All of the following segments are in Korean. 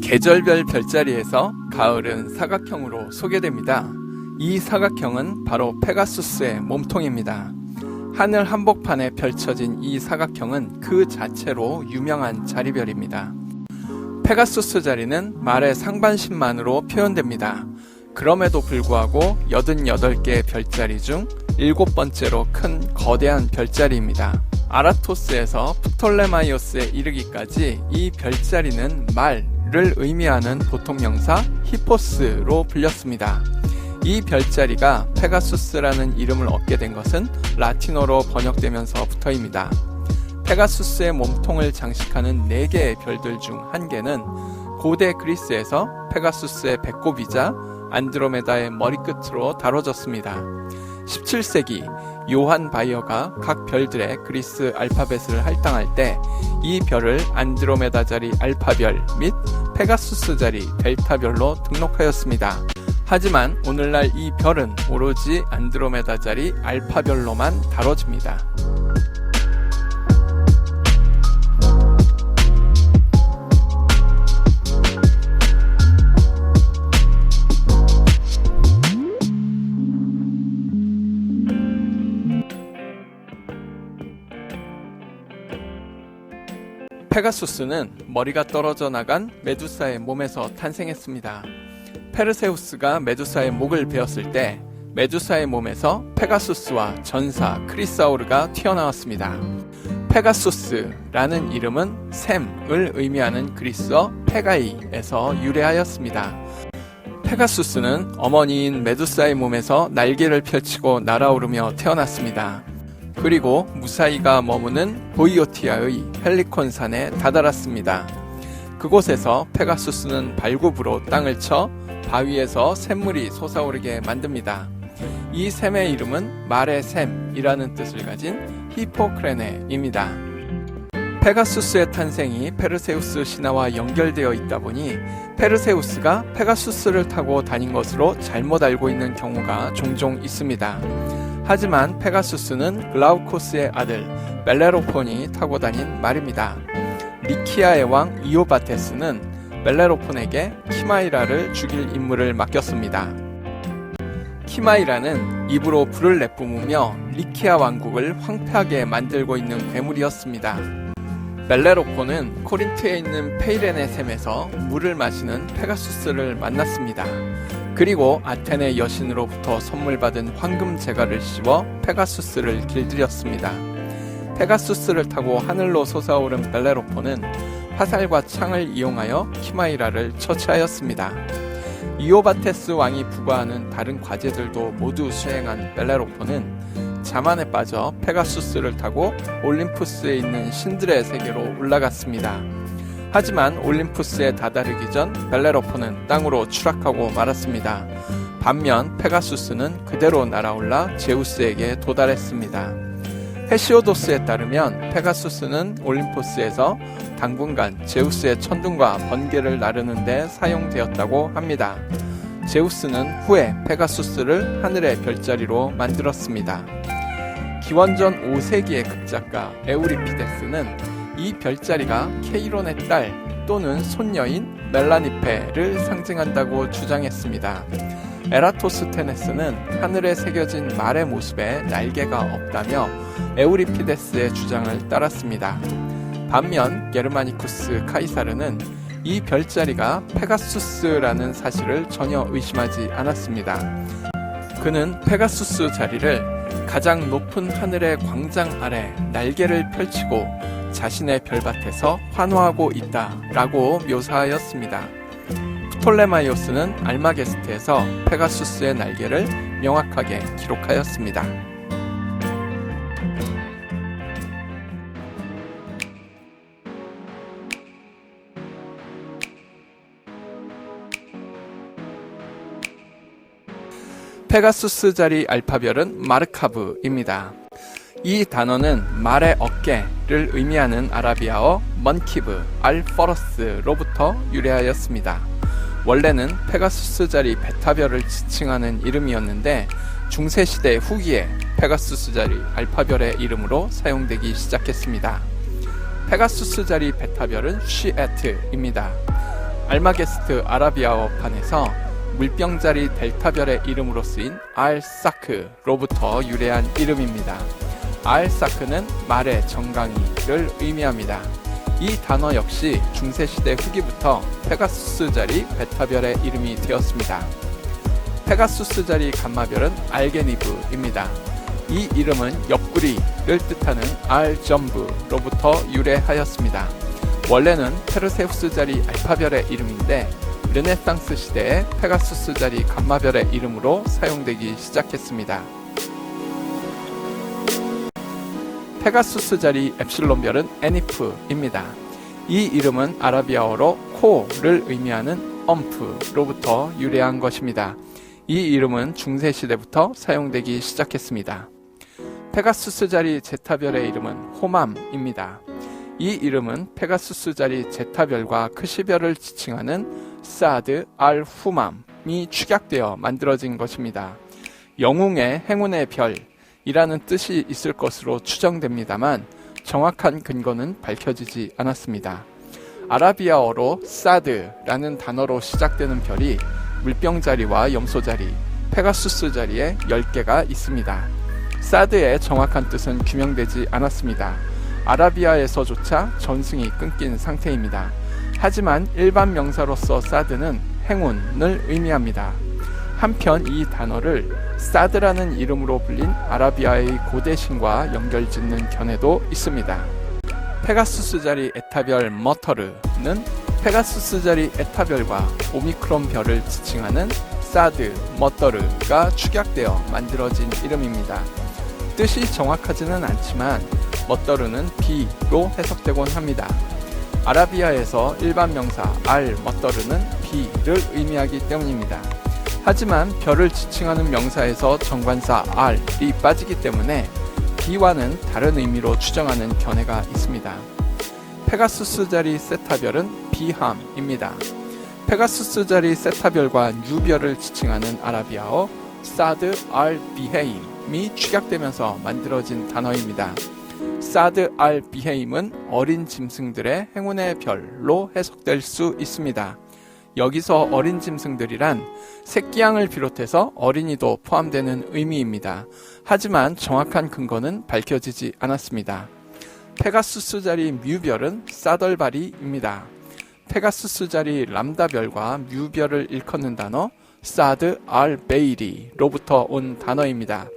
계절별 별자리에서 가을은 사각형으로 소개됩니다. 이 사각형은 바로 페가수스의 몸통입니다. 하늘 한복판에 펼쳐진 이 사각형은 그 자체로 유명한 자리별입니다. 페가수스 자리는 말의 상반신만으로 표현됩니다. 그럼에도 불구하고 88개의 별자리 중 7번째로 큰 거대한 별자리입니다. 아라토스에서 프톨레마이오스에 이르기까지 이 별자리는 말을 의미하는 보통명사 히포스로 불렸습니다. 이 별자리가 페가수스라는 이름을 얻게 된 것은 라틴어로 번역되면서부터입니다. 페가수스의 몸통을 장식하는 4개의 별들 중 1개는 고대 그리스에서 페가수스의 배꼽이자 안드로메다의 머리끝으로 다뤄졌습니다. 17세기 요한 바이어가 각 별들의 그리스 알파벳을 할당할 때 이 별을 안드로메다 자리 알파별 및 페가수스 자리 델타별로 등록하였습니다. 하지만 오늘날 이 별은 오로지 안드로메다 자리 알파별로만 다뤄집니다. 페가수스는 머리가 떨어져 나간 메두사의 몸에서 탄생했습니다. 페르세우스가 메두사의 목을 베었을 때 메두사의 몸에서 페가수스와 전사 크리사오르가 튀어나왔습니다. 페가수스라는 이름은 샘을 의미하는 그리스어 페가이에서 유래하였습니다. 페가수스는 어머니인 메두사의 몸에서 날개를 펼치고 날아오르며 태어났습니다. 그리고 무사히가 머무는 보이오티아의 헬리콘 산에 다다랐습니다. 그곳에서 페가수스는 발굽으로 땅을 쳐 바위에서 샘물이 솟아오르게 만듭니다. 이 샘의 이름은 말의 샘이라는 뜻을 가진 히포크레네입니다. 페가수스의 탄생이 페르세우스 신화와 연결되어 있다 보니 페르세우스가 페가수스를 타고 다닌 것으로 잘못 알고 있는 경우가 종종 있습니다. 하지만 페가수스는 글라우코스의 아들 벨레로폰이 타고 다닌 말입니다. 리키아의 왕 이오바테스는 벨레로폰에게 키마이라를 죽일 임무를 맡겼습니다. 키마이라는 입으로 불을 내뿜으며 리키아 왕국을 황폐하게 만들고 있는 괴물이었습니다. 벨레로폰은 코린트에 있는 페이레네 샘에서 물을 마시는 페가수스를 만났습니다. 그리고 아테네 여신으로부터 선물 받은 황금 제갈을 씌워 페가수스를 길들였습니다. 페가수스를 타고 하늘로 솟아오른 벨레로폰은 화살과 창을 이용하여 키마이라를 처치하였습니다. 이오바테스 왕이 부과하는 다른 과제들도 모두 수행한 벨레로폰은 자만에 빠져 페가수스를 타고 올림푸스에 있는 신들의 세계로 올라갔습니다. 하지만 올림푸스에 다다르기 전 벨레로폰은 땅으로 추락하고 말았습니다. 반면 페가수스는 그대로 날아올라 제우스에게 도달했습니다. 헤시오도스에 따르면 페가수스는 올림푸스에서 당분간 제우스의 천둥과 번개를 나르는 데 사용되었다고 합니다. 제우스는 후에 페가수스를 하늘의 별자리로 만들었습니다. 기원전 5세기의 극작가 에우리피데스는 이 별자리가 케이론의 딸 또는 손녀인 멜라니페를 상징한다고 주장했습니다. 에라토스테네스는 하늘에 새겨진 말의 모습에 날개가 없다며 에우리피데스의 주장을 따랐습니다. 반면 게르마니쿠스 카이사르는 이 별자리가 페가수스라는 사실을 전혀 의심하지 않았습니다. 그는 페가수스 자리를 가장 높은 하늘의 광장 아래 날개를 펼치고 자신의 별밭에서 환호하고 있다라고 묘사하였습니다. 프톨레마이오스는 알마게스트에서 페가수스의 날개를 명확하게 기록하였습니다. 페가수스 자리 알파별은 마르카브입니다. 이 단어는 말의 어깨를 의미하는 아라비아어 먼키브 알퍼러스로부터 유래하였습니다. 원래는 페가수스 자리 베타별을 지칭하는 이름이었는데 중세시대 후기에 페가수스 자리 알파별의 이름으로 사용되기 시작했습니다. 페가수스 자리 베타별은 쉬에트입니다. 알마게스트 아라비아어판에서 물병자리 델타별의 이름으로 쓰인 알사크로부터 유래한 이름입니다. 알사크는 말의 정강이를 의미합니다. 이 단어 역시 중세시대 후기부터 페가수스자리 베타별의 이름이 되었습니다. 페가수스자리 감마별은 알게니브입니다. 이 이름은 옆구리를 뜻하는 알점브로부터 유래하였습니다. 원래는 페르세우스자리 알파별의 이름인데 르네상스 시대에 페가수스자리 감마별의 이름으로 사용되기 시작했습니다. 페가수스자리 엡실론별은 에니프입니다. 이 이름은 아라비아어로 코를 의미하는 엄프로부터 유래한 것입니다. 이 이름은 중세시대부터 사용되기 시작했습니다. 페가수스자리 제타별의 이름은 호맘입니다. 이 이름은 페가수스자리 제타별과 크시별을 지칭하는 사드 알 후맘이 축약되어 만들어진 것입니다. 영웅의 행운의 별이라는 뜻이 있을 것으로 추정됩니다만 정확한 근거는 밝혀지지 않았습니다. 아라비아어로 사드라는 단어로 시작되는 별이 물병자리와 염소자리, 페가수스자리에 10개가 있습니다. 사드의 정확한 뜻은 규명되지 않았습니다. 아라비아에서조차 전승이 끊긴 상태입니다. 하지만 일반 명사로서 사드는 행운을 의미합니다. 한편 이 단어를 사드라는 이름으로 불린 아라비아의 고대 신과 연결짓는 견해도 있습니다. 페가수스자리 에타별 머터르는 페가수스자리 에타별과 오미크론 별을 지칭하는 사드, 머터르가 축약되어 만들어진 이름입니다. 뜻이 정확하지는 않지만 머터르는 비로 해석되곤 합니다. 아라비아에서 일반 명사 머터르는 비를 의미하기 때문입니다. 하지만 별을 지칭하는 명사에서 정관사 알이 빠지기 때문에 비와는 다른 의미로 추정하는 견해가 있습니다. 페가수스자리 세타별은 비함입니다. 페가수스자리 세타별과 뉴별을 지칭하는 아라비아어 사드 알 비헤임이 축약되면서 만들어진 단어입니다. 사드 알 비헤임은 어린 짐승들의 행운의 별로 해석될 수 있습니다. 여기서 어린 짐승들이란 새끼양을 비롯해서 어린이도 포함되는 의미입니다. 하지만 정확한 근거는 밝혀지지 않았습니다. 페가수스자리 뮤별은 사덜바리입니다. 페가수스자리 람다별과 뮤별을 일컫는 단어 사드 알 베이리로부터 온 단어입니다.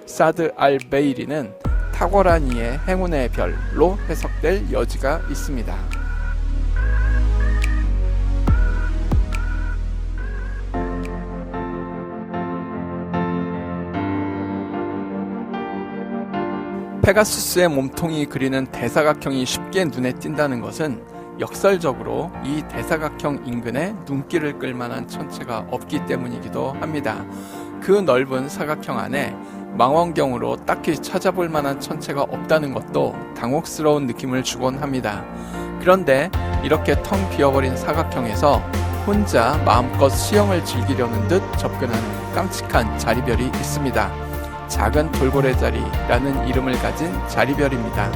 사드 알 베이리는 탁월한 이의 행운의 별로 해석될 여지가 있습니다. 페가수스의 몸통이 그리는 대사각형이 쉽게 눈에 띈다는 것은 역설적으로 이 대사각형 인근에 눈길을 끌만한 천체가 없기 때문이기도 합니다. 그 넓은 사각형 안에 망원경으로 딱히 찾아볼 만한 천체가 없다는 것도 당혹스러운 느낌을 주곤 합니다. 그런데 이렇게 텅 비어버린 사각형에서 혼자 마음껏 수영을 즐기려는 듯 접근하는 깜찍한 자리별이 있습니다. 작은 돌고래 자리라는 이름을 가진 자리별입니다.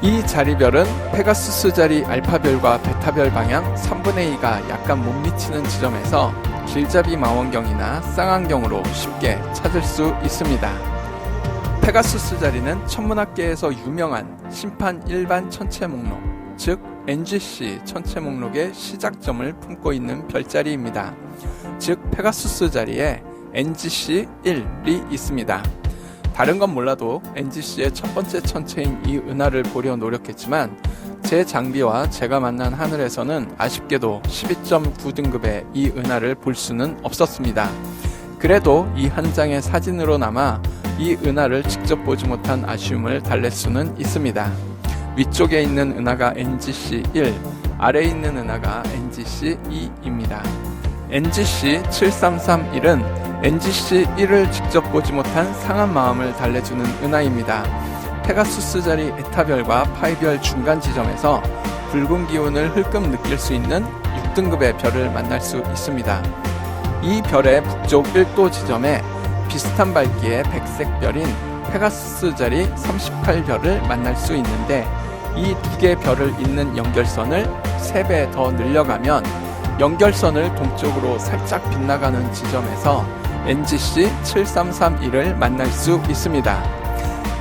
이 자리별은 페가수스자리 알파별과 베타별 방향 3분의 2가 약간 못 미치는 지점에서 길잡이 망원경이나 쌍안경으로 쉽게 찾을 수 있습니다. 페가수스자리는 천문학계에서 유명한 심판 일반 천체 목록, 즉 NGC 천체 목록의 시작점을 품고 있는 별자리입니다. 즉 페가수스자리에 NGC 1이 있습니다. 다른 건 몰라도 NGC의 첫 번째 천체인 이 은하를 보려 노력했지만 제 장비와 제가 만난 하늘에서는 아쉽게도 12.9등급의 이 은하를 볼 수는 없었습니다. 그래도 이 한 장의 사진으로나마 이 은하를 직접 보지 못한 아쉬움을 달랠 수는 있습니다. 위쪽에 있는 은하가 NGC 1, 아래에 있는 은하가 NGC 2입니다. NGC 7331은 NGC 1을 직접 보지 못한 상한 마음을 달래주는 은하입니다. 페가수스자리 에타별과 파이별 중간 지점에서 붉은 기운을 흘끔 느낄 수 있는 6등급의 별을 만날 수 있습니다. 이 별의 북쪽 1도 지점에 비슷한 밝기의 백색 별인 페가수스자리 38별을 만날 수 있는데 이 두 개의 별을 잇는 연결선을 3배 더 늘려가면 연결선을 동쪽으로 살짝 빗나가는 지점에서 NGC 7331을 만날 수 있습니다.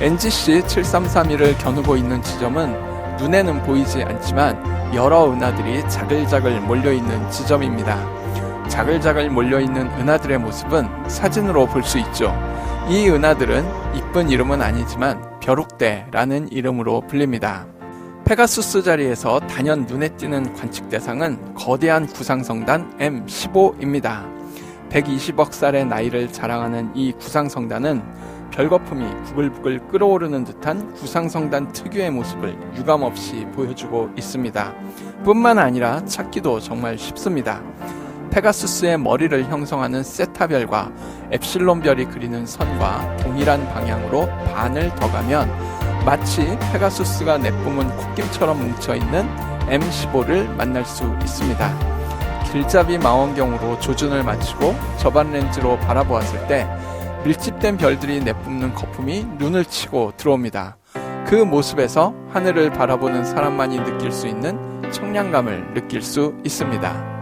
NGC 7331을 겨누고 있는 지점은 눈에는 보이지 않지만 여러 은하들이 자글자글 몰려있는 지점입니다. 자글자글 몰려있는 은하들의 모습은 사진으로 볼 수 있죠. 이 은하들은 이쁜 이름은 아니지만 벼룩대라는 이름으로 불립니다. 페가수스 자리에서 단연 눈에 띄는 관측 대상은 거대한 구상성단 M15입니다. 120억 살의 나이를 자랑하는 이 구상성단은 별거품이 부글부글 끓어오르는 듯한 구상성단 특유의 모습을 유감없이 보여주고 있습니다. 뿐만 아니라 찾기도 정말 쉽습니다. 페가수스의 머리를 형성하는 세타별과 엡실론별이 그리는 선과 동일한 방향으로 반을 더 가면 마치 페가수스가 내뿜은 콧김처럼 뭉쳐있는 M15를 만날 수 있습니다. 길잡이 망원경으로 조준을 맞추고 저반 렌즈로 바라보았을 때 밀집된 별들이 내뿜는 거품이 눈을 치고 들어옵니다. 그 모습에서 하늘을 바라보는 사람만이 느낄 수 있는 청량감을 느낄 수 있습니다.